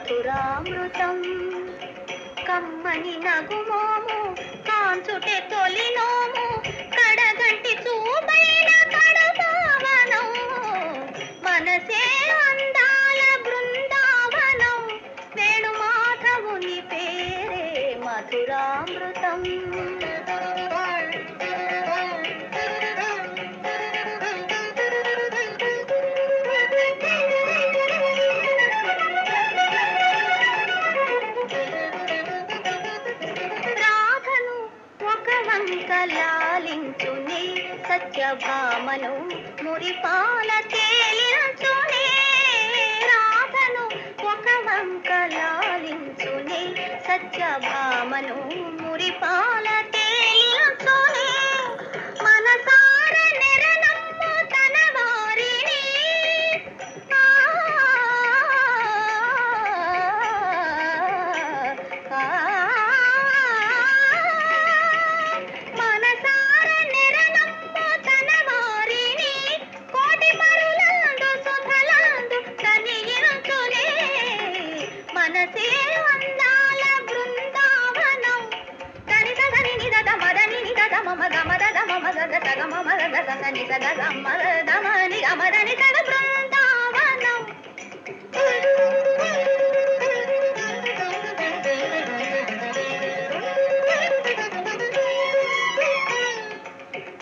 మధురామృతం కమ్మని నగుమోము కాంచుటే తొలినోము కడగంటి చూపైన కడపావనం మనసే అందాల బృందావనం వేణుమాధవుని పేరే మధురామృతం లాలించునే సత్యభామను మురిపాల తేలించునే రాధను ఒక వంక లాలించునే సత్యభామను మురిపాల తేలించునే మనసార నెరనమ్ము తన వారిని మనసే అందాల బృందావనం గణిత గని నిద మదని నిద మమ గమద మమ గగ తగ మమ గగ గని గగ గమ దమని గమదని తగ బృందావనం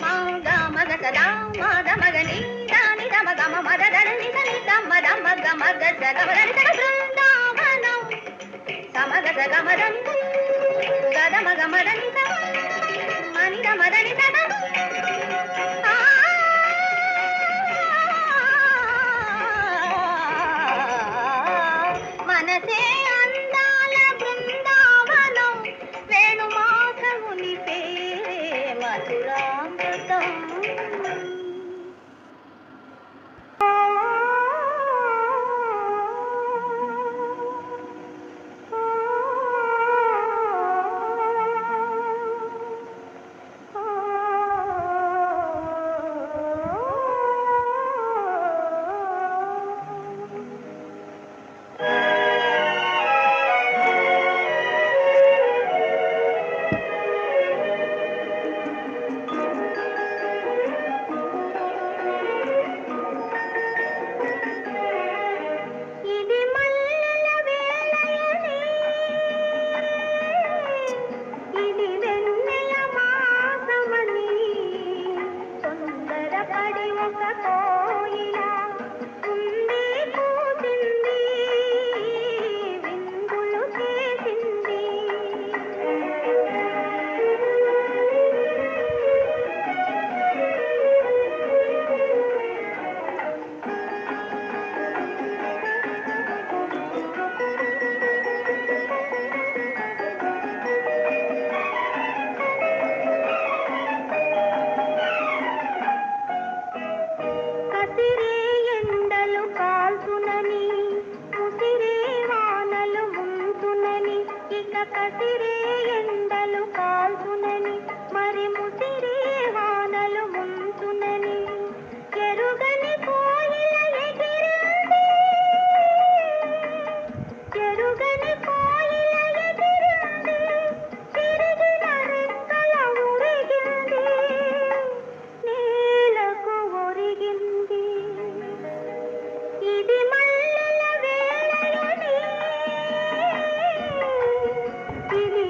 మగ మగ సదా మద మగని దాని దమ గమ మద దని దని దమ దమ గమ గగ గమదని తగ బృందావనం సమగ గమదని గదమ గమదని మని గమదని తగ మనసే అందాల బృందావనం వేణుమాధవుని పేరే మధురామృతం కసిరే ఎండలు కాల్చునని మరి ముసిరే వానలు ముంచునని ఎరుగని కోయిల ఎగిరింది ఎరుగని కోయిల ఎగిరింది తిరిగిన రెక్కల ఉరిగింది నేలకు ఒరిగింది ఇది మల్లెల వేళయని ఇది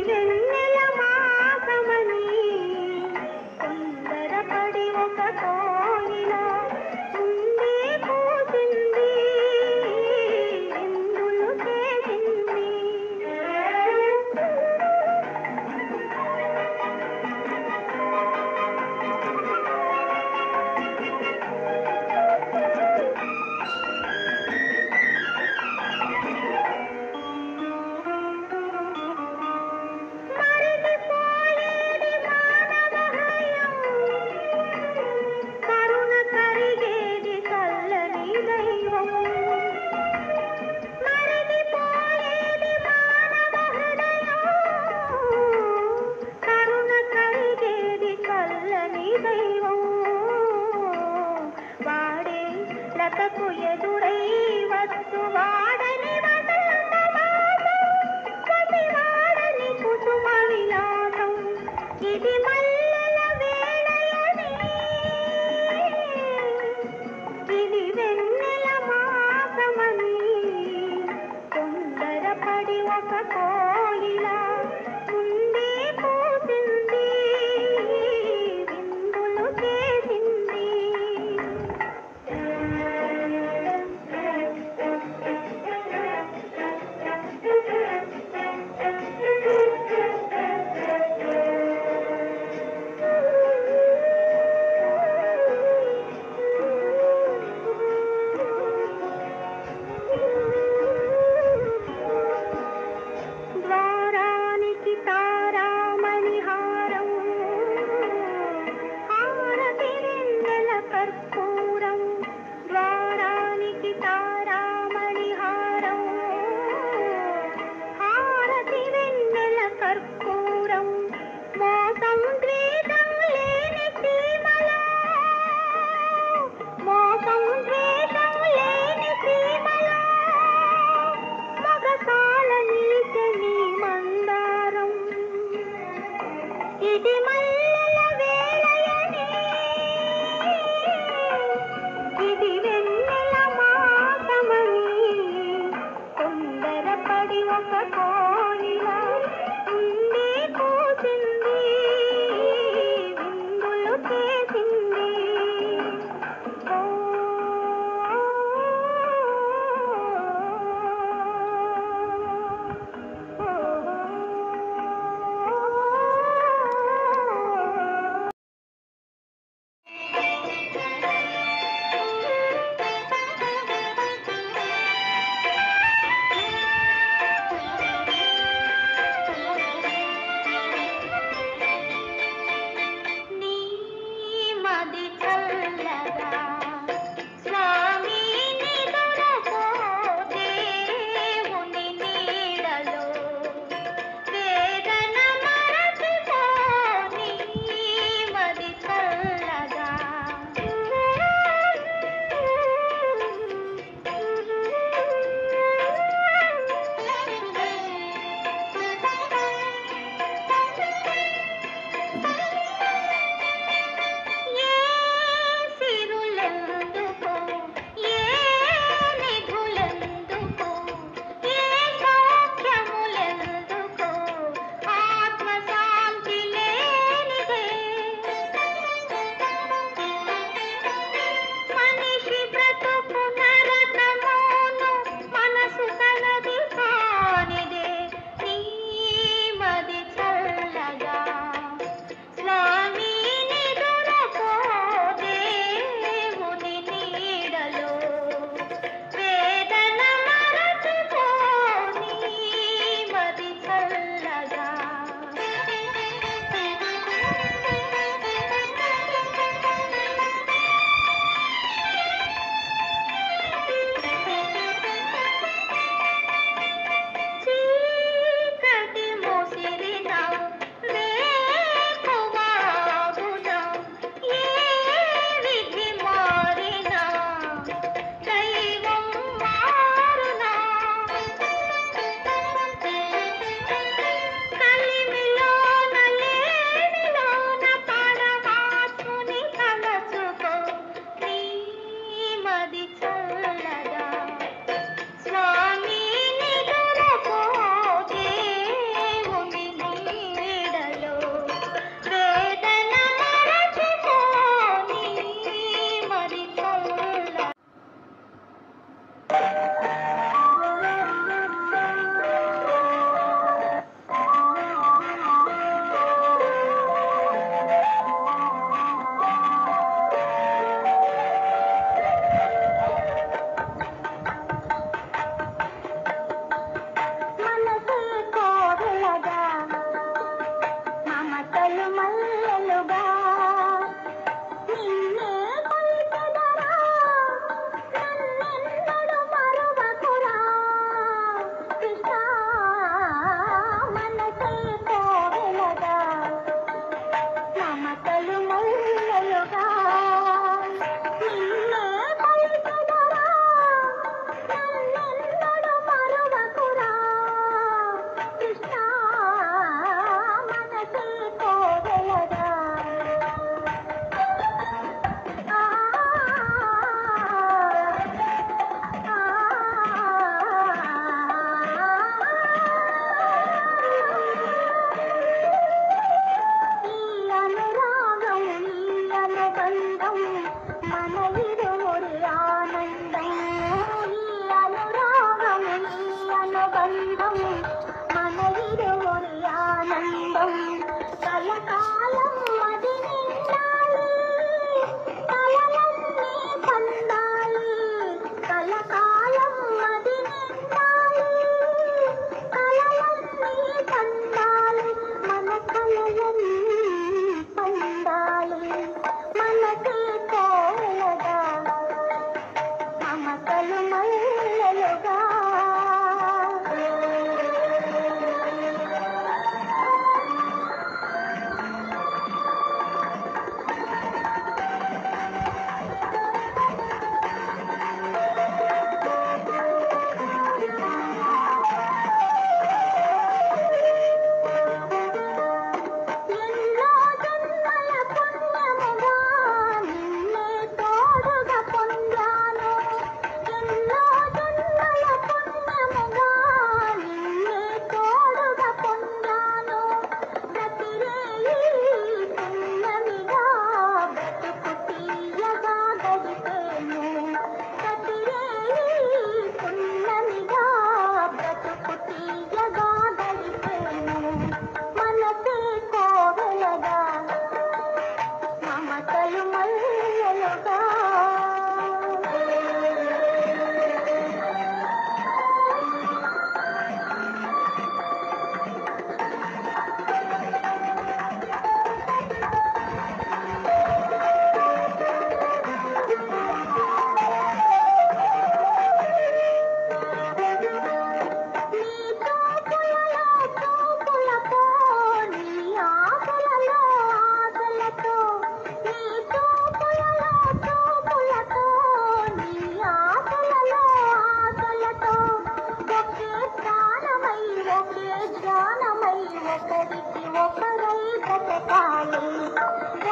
ప్రాణమై ఒకరికి ఒకరై బ్రతకాలి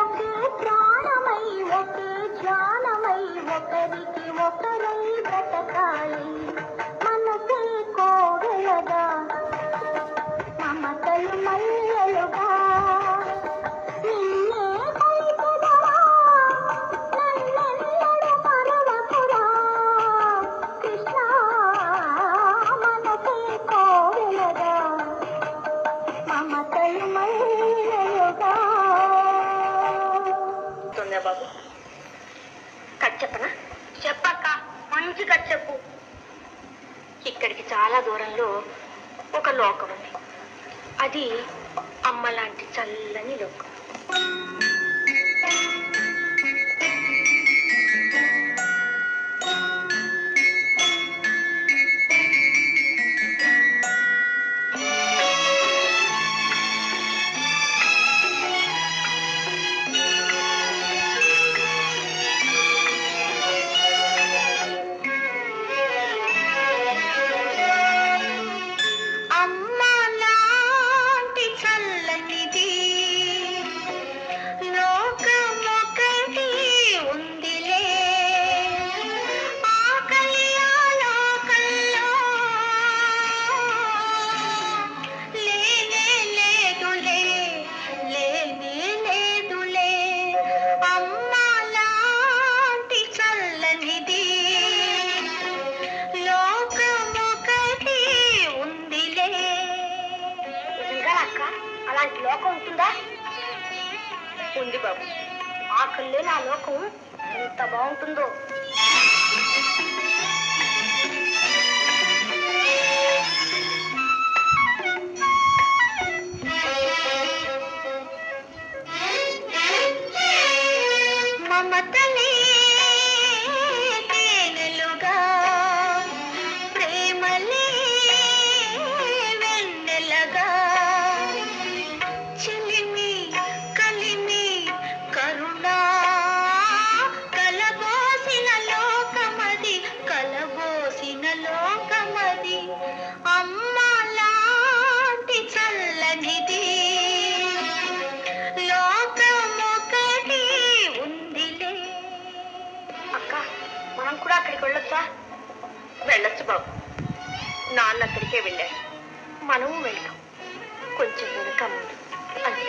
ఒకే ప్రాణమై ఒకే ధ్యానమై ఒకరికి ఒకరై బ్రతకాలి మనసే కోవెలగా మమతలు మల్లెలుగా నిన్నే పలుకుదవా నన్నెన్నడు మరవకురా కృష్ణ మనసే కోవెలగా మమతలు మల్లెలుగా. బాబు కట్ చెప్పనా? చెప్పక్క, మంచి కట్ చెప్పు. ఇక్కడికి చాలా దూరంలో ఒక లోకం ఉంది. అది అమ్మ లాంటి చల్లని లోకం. అలాంటి లోకం ఉంటుందా? ఉంది బాబు. ఆకలి నా లోకం ఎంత బాగుంటుందో. మమతలే తేనెలుగా ప్రేమలే వెన్నెలగా చిలిమి కలిమి కరుణా కలబోసిన లోకమది కలబోసిన లోకమది అమ్మ లాంటి చల్లనిది లోకమొకటి ఉందిలే. అక్క, మనం కూడా అక్కడికి వెళ్ళొచ్చా? వెళ్ళొచ్చు బాబు. నాన్న అక్కడికే వెళ్ళారు, మనము వెళ్తాం. కొంచెం వెనుక ముందు అంతే.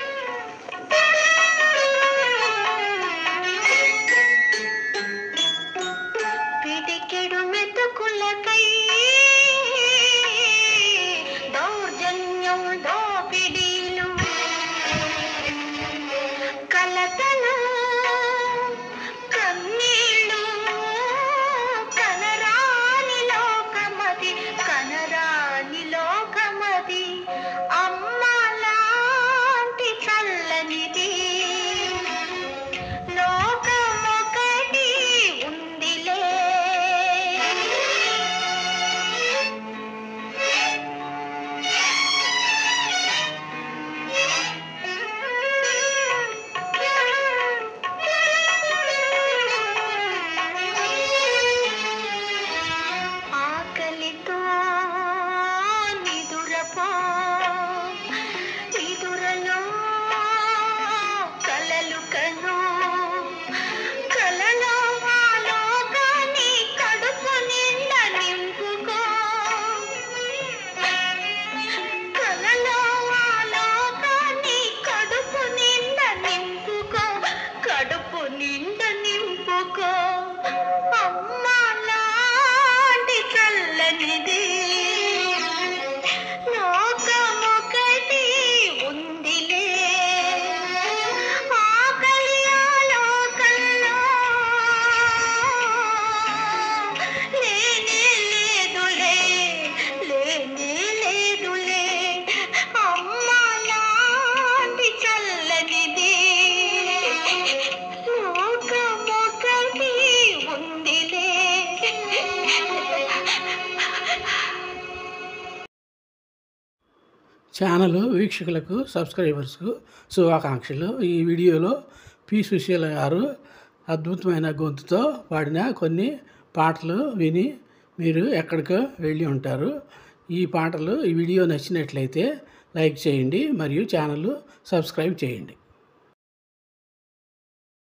పిడికెడు మెతుకులకై దౌర్జన్యం దోపిడీలు కలతలు కన్నీళ్ళు కనరాని లోకమది కనరాని లోకమది అమ్మ లాంటి చల్లనిది లోకమొకటి ఉందిలే. ఆకలితో నిదురపో నిదురలో కలలు కను కలలో ఆలోకాన్ని కడుపు నిండా నింపుకో కలలో ఆలోకాన్ని కడుపు నిండా నింపుకో కడుపు నిండా నింపుకో అమ్మ లాంటి చల్లనిది లోకమొకటి ఉందిలే. ఆకలి ఆలోకంలో లేనే లేదులే లేనే లేదులే అమ్మ లాంటి చల్లనిది లోకమొకటి ఉందిలే. ఛానల్ వీక్షకులకు సబ్స్క్రైబర్స్కు శుభాకాంక్షలు. ఈ వీడియోలో పి సుశీల గారు అద్భుతమైన గొంతుతో పాడిన కొన్ని పాటలు విని మీరు ఎక్కడికో వెళ్ళి ఉంటారు. ఈ పాటలు ఈ వీడియో నచ్చినట్లయితే లైక్ చేయండి మరియు ఛానల్ సబ్స్క్రైబ్ చేయండి.